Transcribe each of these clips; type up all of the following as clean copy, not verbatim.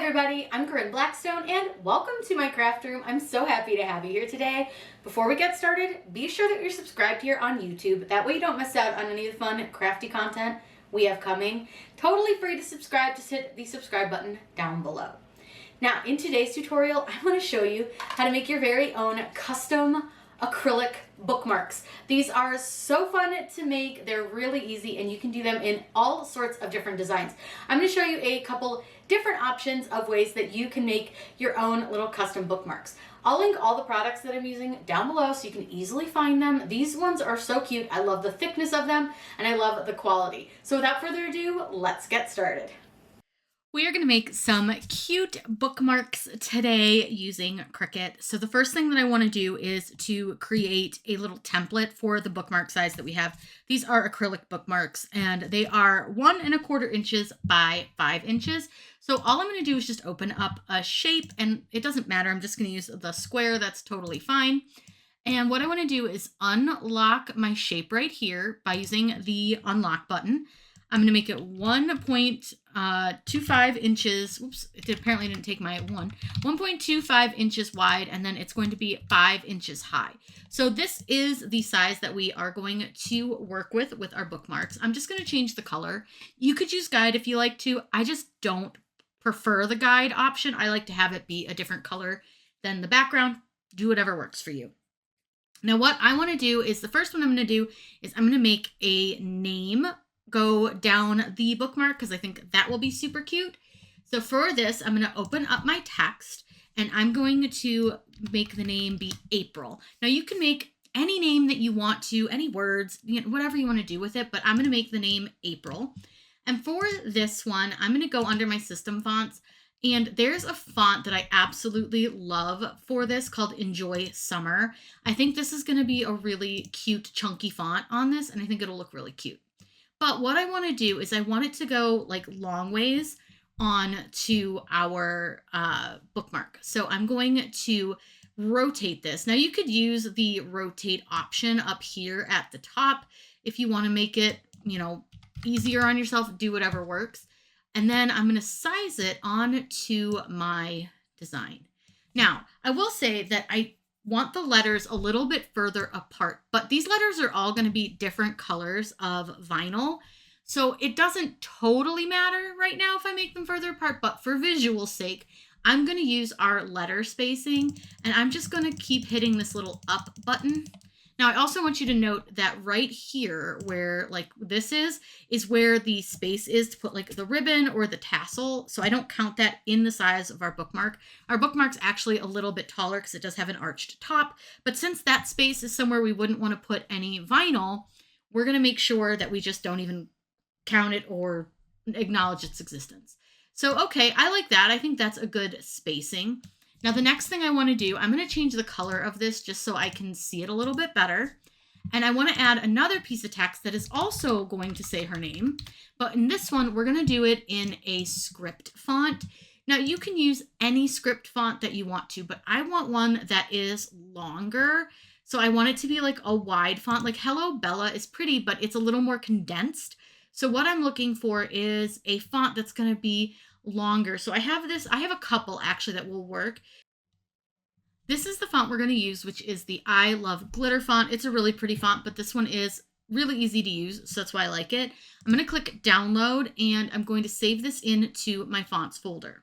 everybody, I'm Corinne Blackstone and welcome to my craft room. I'm so happy to have you here today. Before we get started, be sure that you're subscribed here on YouTube. That way you don't miss out on any of the fun crafty content we have coming. Totally free to subscribe. Just hit the subscribe button down below. Now, in today's tutorial, I want to show you how to make your very own custom acrylic bookmarks. These are so fun to make. They're really easy and you can do them in all sorts of different designs. I'm going to show you a couple different options of ways that you can make your own little custom bookmarks. I'll link all the products that I'm using down below so you can easily find them. These ones are so cute. I love the thickness of them and I love the quality. So without further ado, let's get started. We are going to make some cute bookmarks today using Cricut. So the first thing that I want to do is to create a little template for the bookmark size that we have. These are acrylic bookmarks and they are 1¼ inches by 5 inches. So all I'm going to do is just open up a shape, and it doesn't matter. I'm just going to use the square. That's totally fine. And what I want to do is unlock my shape right here by using the unlock button. I'm going to make it 1.25 inches. Oops, it apparently didn't take my 1.25 inches wide, and then it's going to be 5 inches high. So this is the size that we are going to work with our bookmarks. I'm just going to change the color. You could use guide if you like to. I just don't prefer the guide option. I like to have it be a different color than the background. Do whatever works for you. Now what I want to do is, the first one I'm going to do is I'm going to make a name go down the bookmark because I think that will be super cute. So for this, I'm going to open up my text and I'm going to make the name be April. Now you can make any name that you want to, any words, whatever you want to do with it, but I'm going to make the name April. And for this one, I'm going to go under my system fonts, and there's a font that I absolutely love for this called Enjoy Summer. I think this is going to be a really cute chunky font on this, and I think it'll look really cute. But what I want to do is I want it to go like long ways on to our bookmark. So I'm going to rotate this. Now you could use the rotate option up here at the top if you want to make it, easier on yourself. Do whatever works. And then I'm going to size it on to my design. Now, I will say that I want the letters a little bit further apart, but these letters are all going to be different colors of vinyl. So it doesn't totally matter right now if I make them further apart, but for visual sake, I'm going to use our letter spacing, and I'm just going to keep hitting this little up button. Now, I also want you to note that right here where like this is where the space is to put like the ribbon or the tassel. So I don't count that in the size of our bookmark. Our bookmark's actually a little bit taller because it does have an arched top. But since that space is somewhere we wouldn't want to put any vinyl, we're going to make sure that we just don't even count it or acknowledge its existence. So, okay, I like that. I think that's a good spacing. Now, the next thing I want to do, I'm going to change the color of this just so I can see it a little bit better. And I want to add another piece of text that is also going to say her name. But in this one, we're going to do it in a script font. Now, you can use any script font that you want to, but I want one that is longer. So I want it to be like a wide font. Like Hello Bella is pretty, but it's a little more condensed. So what I'm looking for is a font that's going to be longer. So I have a couple actually that will work. This is the font we're going to use, which is the I Love Glitter font. It's a really pretty font, but this one is really easy to use, so that's why I like it. I'm going to click download and I'm going to save this into my fonts folder.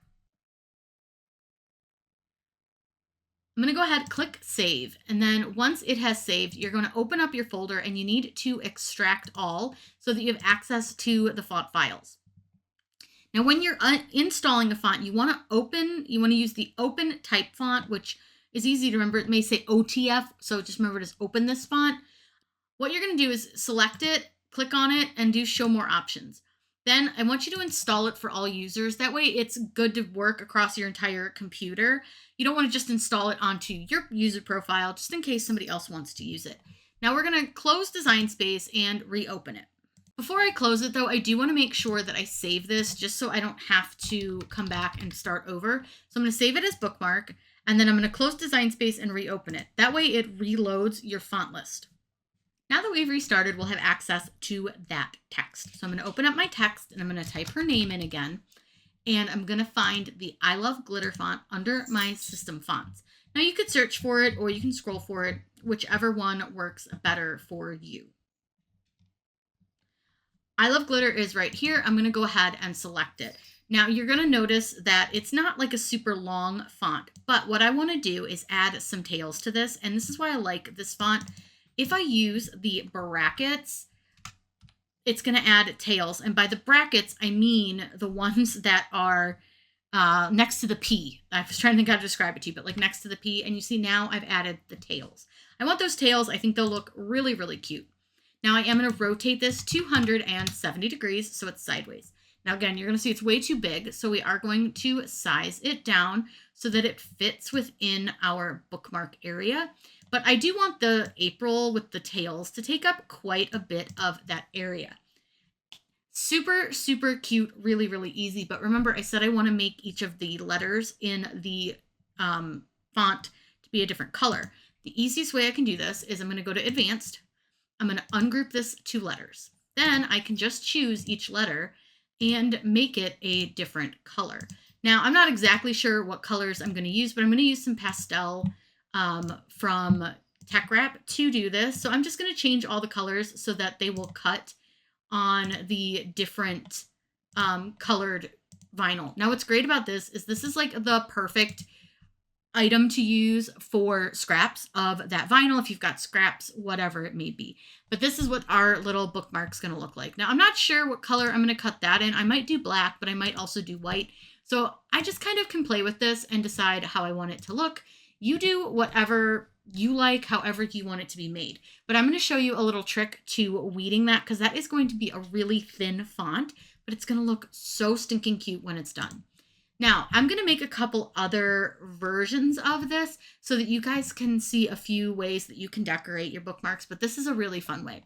I'm going to go ahead, click save, and then once it has saved, you're going to open up your folder and you need to extract all so that you have access to the font files. Now, when you're installing a font, you want to use the open type font, which is easy to remember. It may say OTF, so just remember to open this font. What you're going to do is select it, click on it, and do show more options. Then I want you to install it for all users. That way it's good to work across your entire computer. You don't want to just install it onto your user profile, just in case somebody else wants to use it. Now we're going to close Design Space and reopen it. Before I close it though, I do want to make sure that I save this just so I don't have to come back and start over. So I'm going to save it as bookmark, and then I'm going to close Design Space and reopen it. That way it reloads your font list. Now that we've restarted, we'll have access to that text. So I'm going to open up my text and I'm going to type her name in again. and I'm going to find the I Love Glitter font under my system fonts. Now you could search for it or you can scroll for it, whichever one works better for you. I Love Glitter is right here. I'm going to go ahead and select it. Now you're going to notice that it's not like a super long font, but what I want to do is add some tails to this. And this is why I like this font. If I use the brackets, it's going to add tails. And by the brackets, I mean the ones that are next to the P. I was trying to think how to describe it to you, but like next to the P. And you see now I've added the tails. I want those tails. I think they'll look really, really cute. Now I am going to rotate this 270 degrees so it's sideways. Now again, you're going to see it's way too big, so we are going to size it down so that it fits within our bookmark area. But I do want the April with the tails to take up quite a bit of that area. Super, super cute, really, really easy. But remember, I said I want to make each of the letters in the font to be a different color. The easiest way I can do this is I'm going to go to Advanced. I'm going to ungroup this to letters. Then I can just choose each letter and make it a different color. Now, I'm not exactly sure what colors I'm going to use, but I'm going to use some pastel from Tech Wrap to do this. So I'm just going to change all the colors so that they will cut on the different colored vinyl. Now, what's great about this is like the perfect item to use for scraps of that vinyl, if you've got scraps, whatever it may be. But this is what our little bookmark's going to look like. Now, I'm not sure what color I'm going to cut that in. I might do black, but I might also do white. So I just kind of can play with this and decide how I want it to look. You do whatever you like, however you want it to be made. But I'm going to show you a little trick to weeding that, because that is going to be a really thin font, but it's going to look so stinking cute when it's done. Now, I'm going to make a couple other versions of this so that you guys can see a few ways that you can decorate your bookmarks, but this is a really fun way.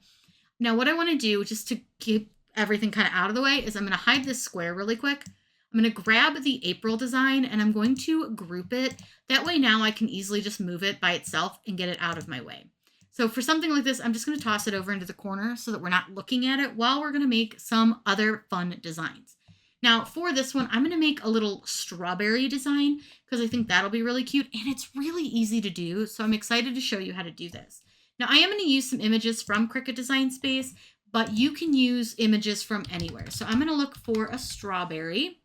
Now, what I want to do, just to keep everything kind of out of the way, is I'm going to hide this square really quick. I'm going to grab the April design and I'm going to group it. That way now I can easily just move it by itself and get it out of my way. So for something like this, I'm just going to toss it over into the corner so that we're not looking at it while we're going to make some other fun designs. Now for this one, I'm going to make a little strawberry design because I think that'll be really cute and it's really easy to do. So I'm excited to show you how to do this. Now I am going to use some images from Cricut Design Space, but you can use images from anywhere. So I'm going to look for a strawberry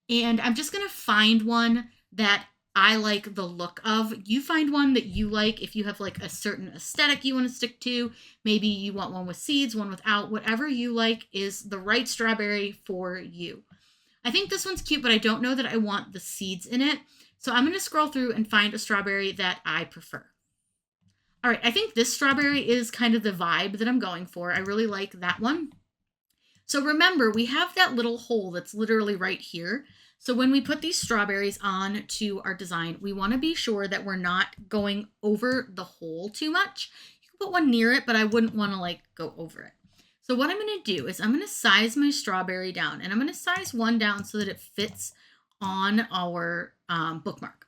and I'm just going to find one that I like the look of. You find one that you like. If you have like a certain aesthetic you want to stick to, maybe you want one with seeds, one without, whatever you like is the right strawberry for you. I think this one's cute, but I don't know that I want the seeds in it. So I'm going to scroll through and find a strawberry that I prefer. All right, I think this strawberry is kind of the vibe that I'm going for. I really like that one. So remember, we have that little hole that's literally right here. So when we put these strawberries on to our design, we want to be sure that we're not going over the hole too much. You can put one near it, but I wouldn't want to like go over it. So what I'm going to do is I'm going to size my strawberry down and I'm going to size one down so that it fits on our bookmark.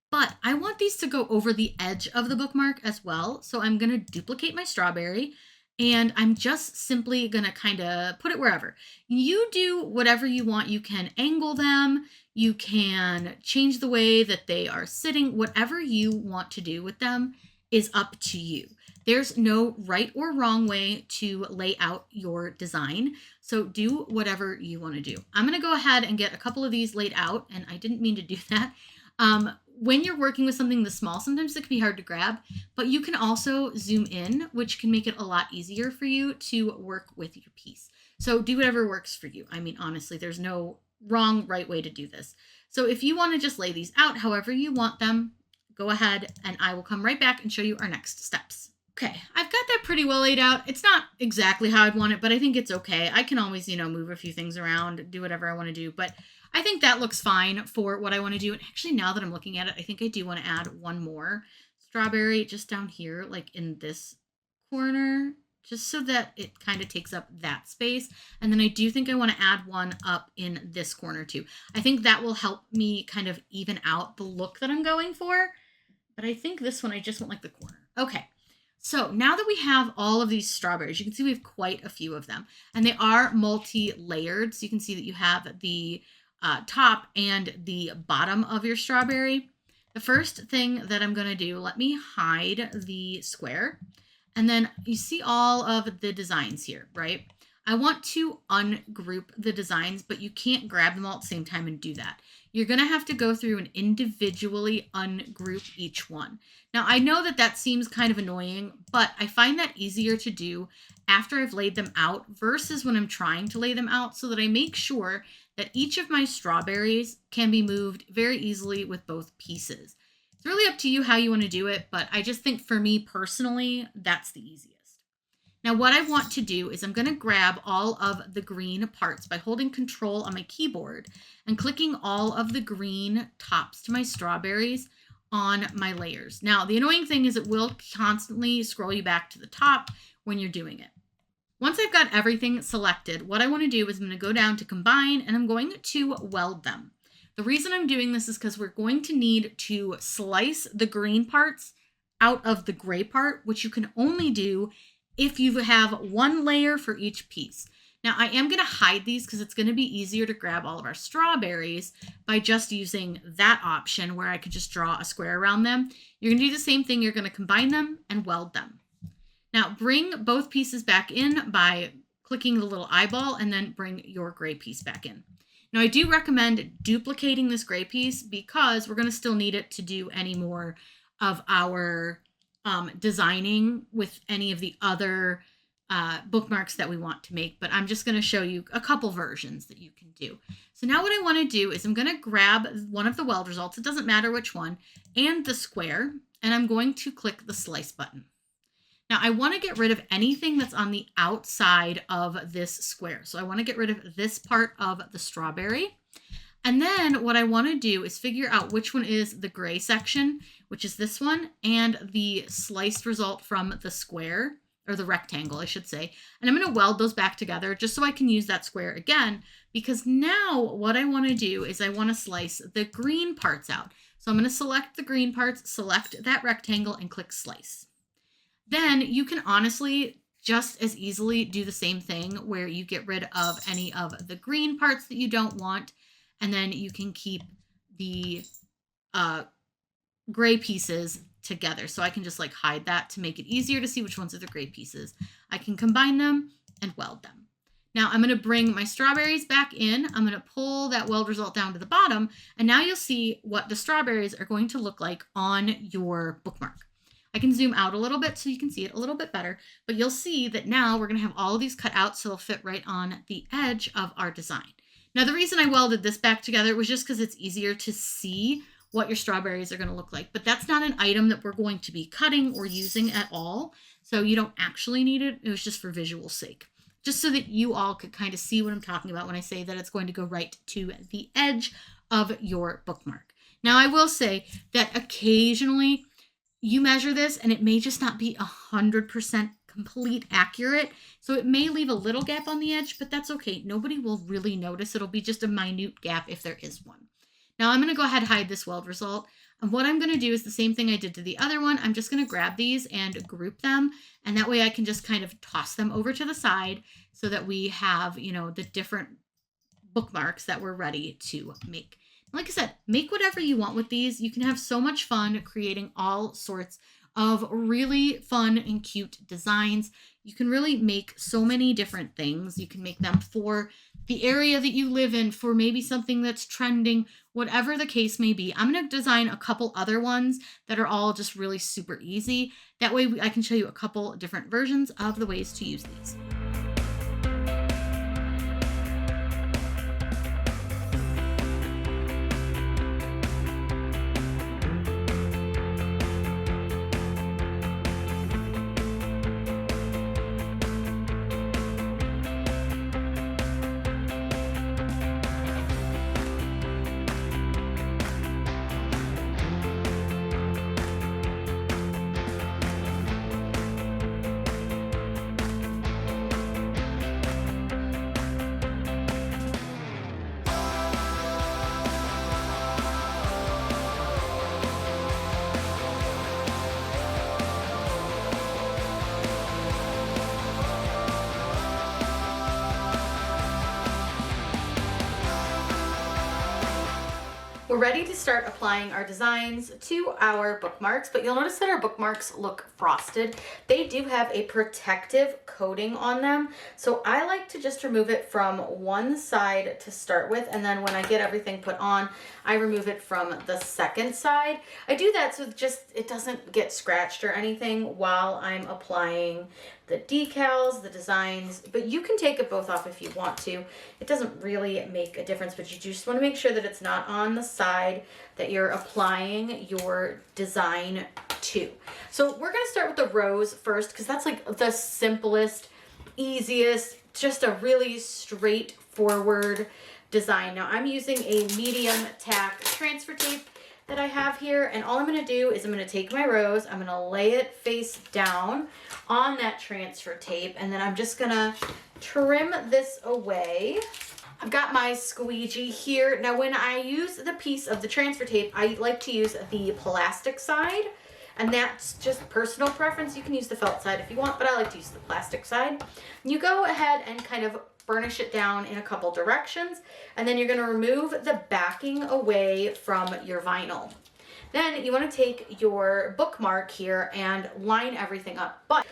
But I want these to go over the edge of the bookmark as well. So I'm going to duplicate my strawberry and I'm just simply going to kind of put it wherever. You do whatever you want. You can angle them. You can change the way that they are sitting. Whatever you want to do with them is up to you. There's no right or wrong way to lay out your design. So do whatever you want to do. I'm going to go ahead and get a couple of these laid out. And I didn't mean to do that. When you're working with something this small, sometimes it can be hard to grab, but you can also zoom in, which can make it a lot easier for you to work with your piece. So do whatever works for you. I mean, honestly, there's no wrong, right way to do this. So if you want to just lay these out however you want them, go ahead and I will come right back and show you our next steps. Okay, I've got that pretty well laid out. It's not exactly how I'd want it, but I think it's okay. I can always, move a few things around, do whatever I want to do, but I think that looks fine for what I want to do. And actually, now that I'm looking at it, I think I do want to add one more strawberry just down here, like in this corner, just so that it kind of takes up that space. And then I do think I want to add one up in this corner too. I think that will help me kind of even out the look that I'm going for. But I think this one, I just want like the corner. Okay. So now that we have all of these strawberries, you can see we have quite a few of them and they are multi-layered. So you can see that you have the top and the bottom of your strawberry, the first thing that I'm going to do, let me hide the square. And then you see all of the designs here, right? I want to ungroup the designs, but you can't grab them all at the same time and do that. You're going to have to go through and individually ungroup each one. Now, I know that that seems kind of annoying, but I find that easier to do after I've laid them out versus when I'm trying to lay them out, so that I make sure that each of my strawberries can be moved very easily with both pieces. It's really up to you how you want to do it, but I just think for me personally, that's the easiest. Now what I want to do is I'm going to grab all of the green parts by holding Control on my keyboard and clicking all of the green tops to my strawberries on my layers. Now the annoying thing is it will constantly scroll you back to the top when you're doing it. Once I've got everything selected, what I want to do is I'm going to go down to Combine and I'm going to weld them. The reason I'm doing this is because we're going to need to slice the green parts out of the gray part, which you can only do if you have one layer for each piece. Now I am going to hide these because it's going to be easier to grab all of our strawberries by just using that option where I could just draw a square around them. You're going to do the same thing. You're going to combine them and weld them. Now bring both pieces back in by clicking the little eyeball and then bring your gray piece back in. Now I do recommend duplicating this gray piece because we're going to still need it to do any more of our designing with any of the other bookmarks that we want to make, but I'm just going to show you a couple versions that you can do. So now what I want to do is I'm going to grab one of the weld results, it doesn't matter which one, and the square, and I'm going to click the slice button. Now I want to get rid of anything that's on the outside of this square. So I want to get rid of this part of the strawberry. And then what I want to do is figure out which one is the gray section, which is this one, and the sliced result from the square, or the rectangle, I should say. And I'm going to weld those back together just so I can use that square again, because now what I want to do is I want to slice the green parts out. So I'm going to select the green parts, select that rectangle, and click Slice. Then you can honestly just as easily do the same thing where you get rid of any of the green parts that you don't want, and then you can keep the gray pieces together. So I can just like hide that to make it easier to see which ones are the gray pieces. I can combine them and weld them. Now I'm going to bring my strawberries back in. I'm going to pull that weld result down to the bottom, and now you'll see what the strawberries are going to look like on your bookmark. I can zoom out a little bit so you can see it a little bit better, but you'll see that now we're going to have all of these cut out so they'll fit right on the edge of our design. Now the reason I welded this back together was just because it's easier to see what your strawberries are going to look like, but that's not an item that we're going to be cutting or using at all, so you don't actually need it. It was just for visual sake, just so that you all could kind of see what I'm talking about when I say that it's going to go right to the edge of your bookmark. Now I will say that occasionally you measure this and it may just not be 100% complete accurate. So it may leave a little gap on the edge, but that's okay. Nobody will really notice. It'll be just a minute gap if there is one. Now I'm going to go ahead and hide this weld result. And what I'm going to do is the same thing I did to the other one. I'm just going to grab these and group them. And that way I can just kind of toss them over to the side so that we have, you know, the different bookmarks that we're ready to make. Like I said, make whatever you want with these. You can have so much fun creating all sorts of really fun and cute designs. You can really make so many different things. You can make them for the area that you live in, for maybe something that's trending, whatever the case may be. I'm going to design a couple other ones that are all just really super easy. That way I can show you a couple different versions of the ways to use these. We're ready to start applying our designs to our bookmarks, but you'll notice that our bookmarks look frosted. They do have a protective coating on them, so I like to just remove it from one side to start with, and then when I get everything put on, I remove it from the second side. I do that so it doesn't get scratched or anything while I'm applying the decals, the designs, but you can take it both off if you want to. It doesn't really make a difference, but you just want to make sure that it's not on the side that you're applying your design to. So we're going to start with the rose first because that's like the simplest, easiest, just a really straightforward design. Now I'm using a medium tack transfer tape that I have here, and all I'm going to do is I'm going to take my rose, I'm going to lay it face down on that transfer tape, and then I'm just going to trim this away. I've got my squeegee here. Now when I use the piece of the transfer tape, I like to use the plastic side, and that's just personal preference. You can use the felt side if you want, but I like to use the plastic side. You go ahead and kind of burnish it down in a couple directions, and then you're going to remove the backing away from your vinyl. Then you want to take your bookmark here and line everything up. But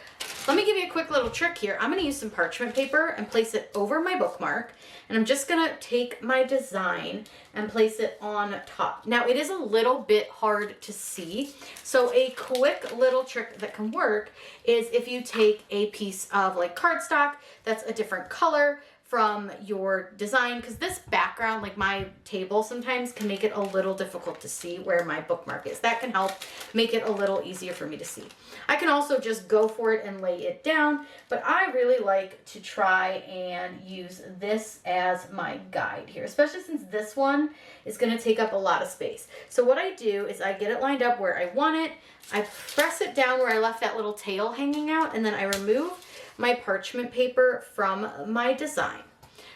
let me give you a quick little trick here. I'm going to use some parchment paper and place it over my bookmark, and I'm just going to take my design and place it on top. Now it is a little bit hard to see, so a quick little trick that can work is if you take a piece of like cardstock that's a different color from your design, because this background, like my table, sometimes can make it a little difficult to see where my bookmark is. That can help make it a little easier for me to see. I can also just go for it and lay it down, but I really like to try and use this as my guide here, especially since this one is going to take up a lot of space. So what I do is I get it lined up where I want it, I press it down where I left that little tail hanging out, and then I remove my parchment paper from my design.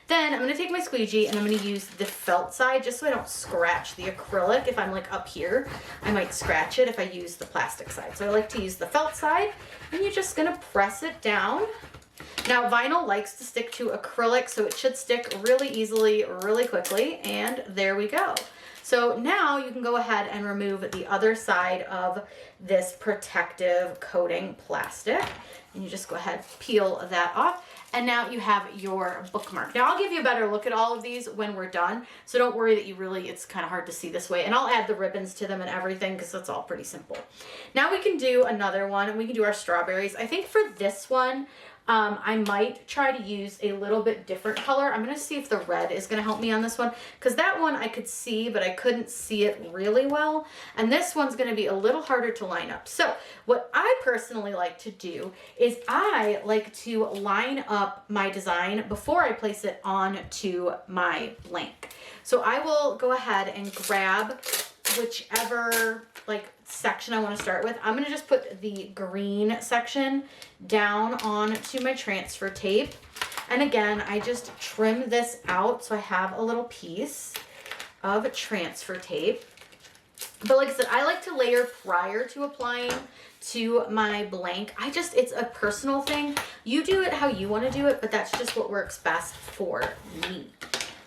Then I'm going to take my squeegee and I'm going to use the felt side just so I don't scratch the acrylic. If I'm like up here, I might scratch it if I use the plastic side. So I like to use the felt side, and you're just going to press it down. Now vinyl likes to stick to acrylic, so it should stick really easily, really quickly, and there we go. So now you can go ahead and remove the other side of this protective coating plastic, and you just go ahead, peel that off, and now you have your bookmark. Now I'll give you a better look at all of these when we're done, so don't worry that it's kind of hard to see this way, and I'll add the ribbons to them and everything because that's all pretty simple. Now we can do another one, and we can do our strawberries. I think for this one, I might try to use a little bit different color. I'm going to see if the red is going to help me on this one, because that one I could see, but I couldn't see it really well. And this one's going to be a little harder to line up. So what I personally like to do is I like to line up my design before I place it onto my blank. So I will go ahead and grab whichever section I want to start with. I'm going to just put the green section down onto my transfer tape. And again, I just trim this out so I have a little piece of transfer tape. But like I said, I like to layer prior to applying to my blank. It's a personal thing. You do it how you want to do it, but that's just what works best for me.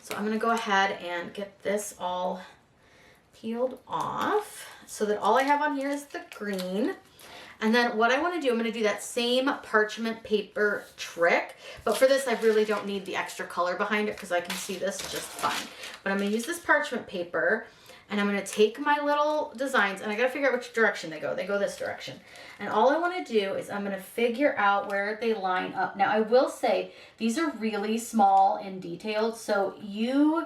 So I'm going to go ahead and get this all peeled off so that all I have on here is the green. And then what I want to do, I'm going to do that same parchment paper trick, but for this I really don't need the extra color behind it because I can see this just fine. But I'm going to use this parchment paper, and I'm going to take my little designs, and I got to figure out which direction they go. They go this direction. And all I want to do is I'm going to figure out where they line up. Now I will say these are really small and detailed, so you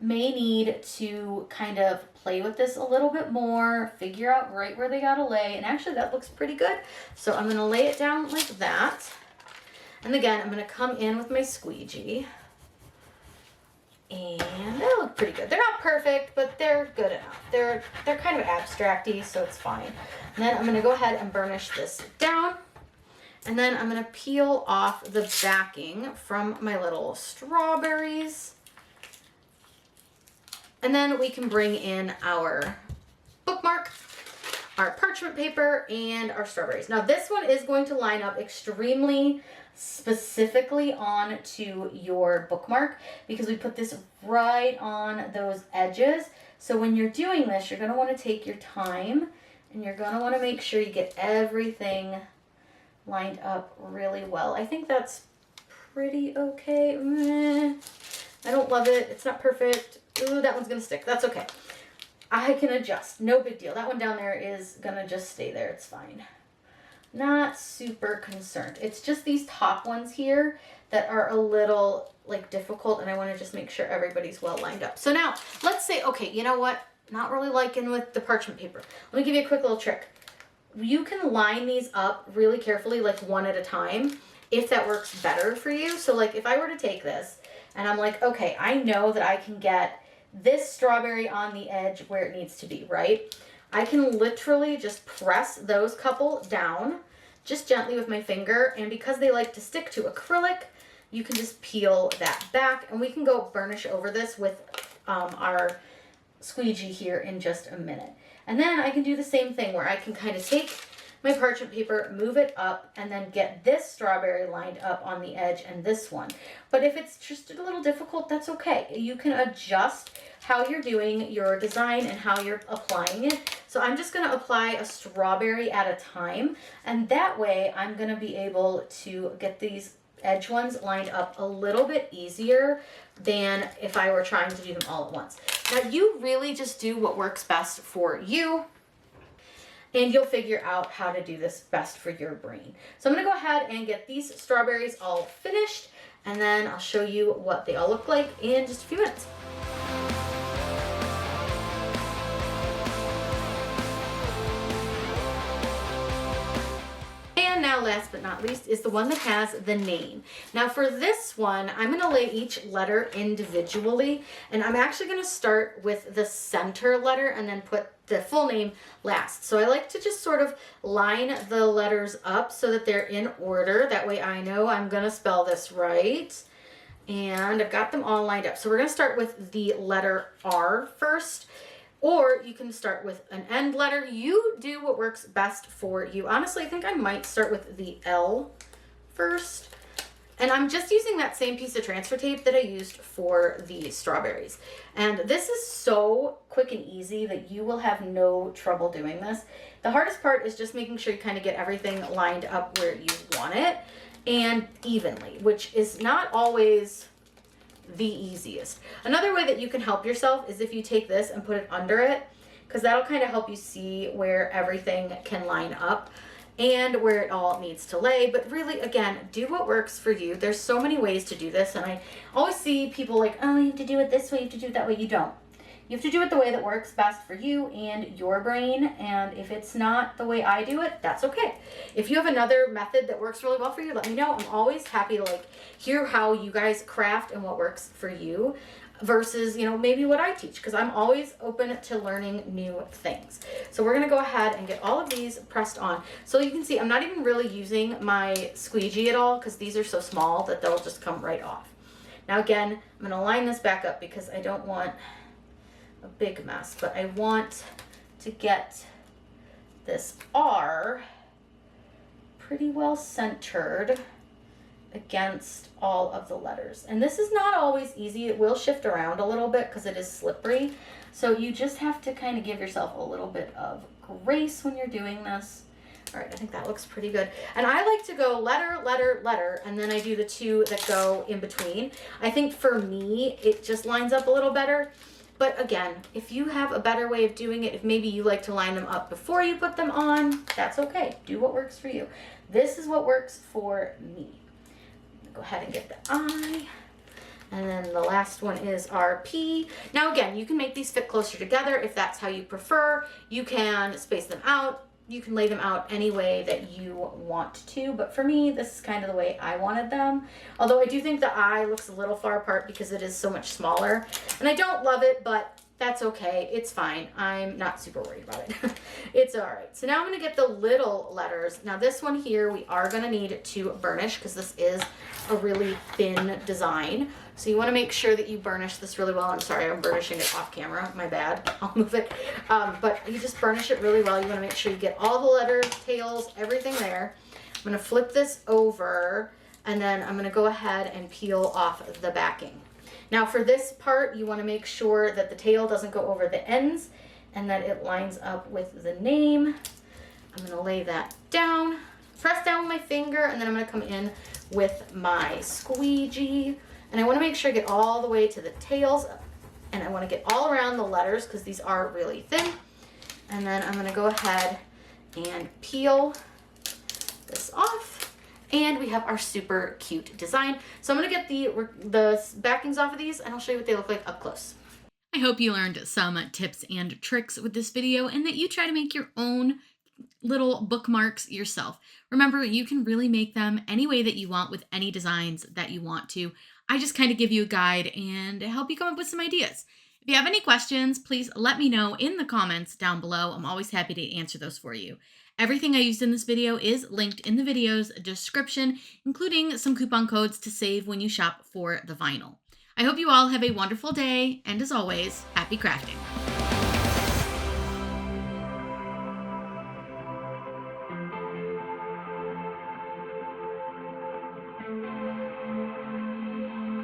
may need to kind of play with this a little bit more, figure out right where they gotta lay, and actually that looks pretty good. So I'm gonna lay it down like that, and again I'm gonna come in with my squeegee, and they look pretty good. They're not perfect, but they're good enough. They're kind of abstract-y, so it's fine. And then I'm gonna go ahead and burnish this down, and then I'm gonna peel off the backing from my little strawberries. And then we can bring in our bookmark, our parchment paper, and our strawberries. Now this one is going to line up extremely specifically onto your bookmark because we put this right on those edges. So when you're doing this, you're going to want to take your time, and you're going to want to make sure you get everything lined up really well. I think that's pretty okay. I don't love it. It's not perfect. Ooh, that one's going to stick. That's okay. I can adjust. No big deal. That one down there is going to just stay there. It's fine. Not super concerned. It's just these top ones here that are a little like difficult, and I want to just make sure everybody's well lined up. So now let's say, okay, you know what? Not really liking with the parchment paper. Let me give you a quick little trick. You can line these up really carefully, like one at a time, if that works better for you. So like if I were to take this and I'm like, okay, I know that I can get this strawberry on the edge where it needs to be, right? I can literally just press those couple down just gently with my finger, and because they like to stick to acrylic, you can just peel that back, and we can go burnish over this with our squeegee here in just a minute. And then I can do the same thing where I can kind of take my parchment paper, move it up, and then get this strawberry lined up on the edge and this one. But if it's just a little difficult, that's okay. You can adjust how you're doing your design and how you're applying it. So I'm just going to apply a strawberry at a time, and that way I'm going to be able to get these edge ones lined up a little bit easier than if I were trying to do them all at once. Now you really just do what works best for you, and you'll figure out how to do this best for your brain. So I'm going to go ahead and get these strawberries all finished, and then I'll show you what they all look like in just a few minutes. Now, last but not least, is the one that has the name. Now for this one, I'm going to lay each letter individually, and I'm actually going to start with the center letter and then put the full name last. So I like to just sort of line the letters up so that they're in order. That way I know I'm going to spell this right. And I've got them all lined up. So we're going to start with the letter R first. Or you can start with an end letter. You do what works best for you. Honestly, I think I might start with the L first. And I'm just using that same piece of transfer tape that I used for the strawberries. And this is so quick and easy that you will have no trouble doing this. The hardest part is just making sure you kind of get everything lined up where you want it and evenly, which is not always the easiest. Another way that you can help yourself is if you take this and put it under it, because that'll kind of help you see where everything can line up and where it all needs to lay. But really, again, do what works for you. There's so many ways to do this, and I always see people like, oh, you have to do it this way, you have to do it that way. You don't. You have to do it the way that works best for you and your brain, and if it's not the way I do it, that's okay. If you have another method that works really well for you, let me know. I'm always happy to like hear how you guys craft and what works for you versus, you know, maybe what I teach, because I'm always open to learning new things. So we're gonna go ahead and get all of these pressed on. So you can see I'm not even really using my squeegee at all because these are so small that they'll just come right off. Now again, I'm gonna line this back up because I don't want a big mess, but I want to get this R pretty well centered against all of the letters. And this is not always easy. It will shift around a little bit because it is slippery. So you just have to kind of give yourself a little bit of grace when you're doing this. All right, I think that looks pretty good. And I like to go letter, letter, letter, and then I do the two that go in between. I think for me, it just lines up a little better. But again, if you have a better way of doing it, if maybe you like to line them up before you put them on, that's okay. Do what works for you. This is what works for me. Go ahead and get the I. And then the last one is our P. Now again, you can make these fit closer together if that's how you prefer. You can space them out. You can lay them out any way that you want to, but for me, this is kind of the way I wanted them. Although I do think the eye looks a little far apart because it is so much smaller, and I don't love it, but that's okay. It's fine. I'm not super worried about it. It's all right. So now I'm going to get the little letters. Now this one here, we are going to need to burnish because this is a really thin design. So you want to make sure that you burnish this really well. I'm sorry, I'm burnishing it off camera. My bad. I'll move it. But you just burnish it really well. You want to make sure you get all the letters, tails, everything there. I'm going to flip this over, and then I'm going to go ahead and peel off the backing. Now for this part, you want to make sure that the tail doesn't go over the ends and that it lines up with the name. I'm going to lay that down, press down with my finger, and then I'm going to come in with my squeegee. And I want to make sure I get all the way to the tails, and I want to get all around the letters because these are really thin. And then I'm going to go ahead and peel this off. And we have our super cute design. So I'm going to get the backings off of these, and I'll show you what they look like up close. I hope you learned some tips and tricks with this video and that you try to make your own little bookmarks yourself. Remember, you can really make them any way that you want with any designs that you want to. I just kind of give you a guide and help you come up with some ideas. If you have any questions, please let me know in the comments down below. I'm always happy to answer those for you. Everything I used in this video is linked in the video's description, including some coupon codes to save when you shop for the vinyl. I hope you all have a wonderful day, and as always, happy crafting.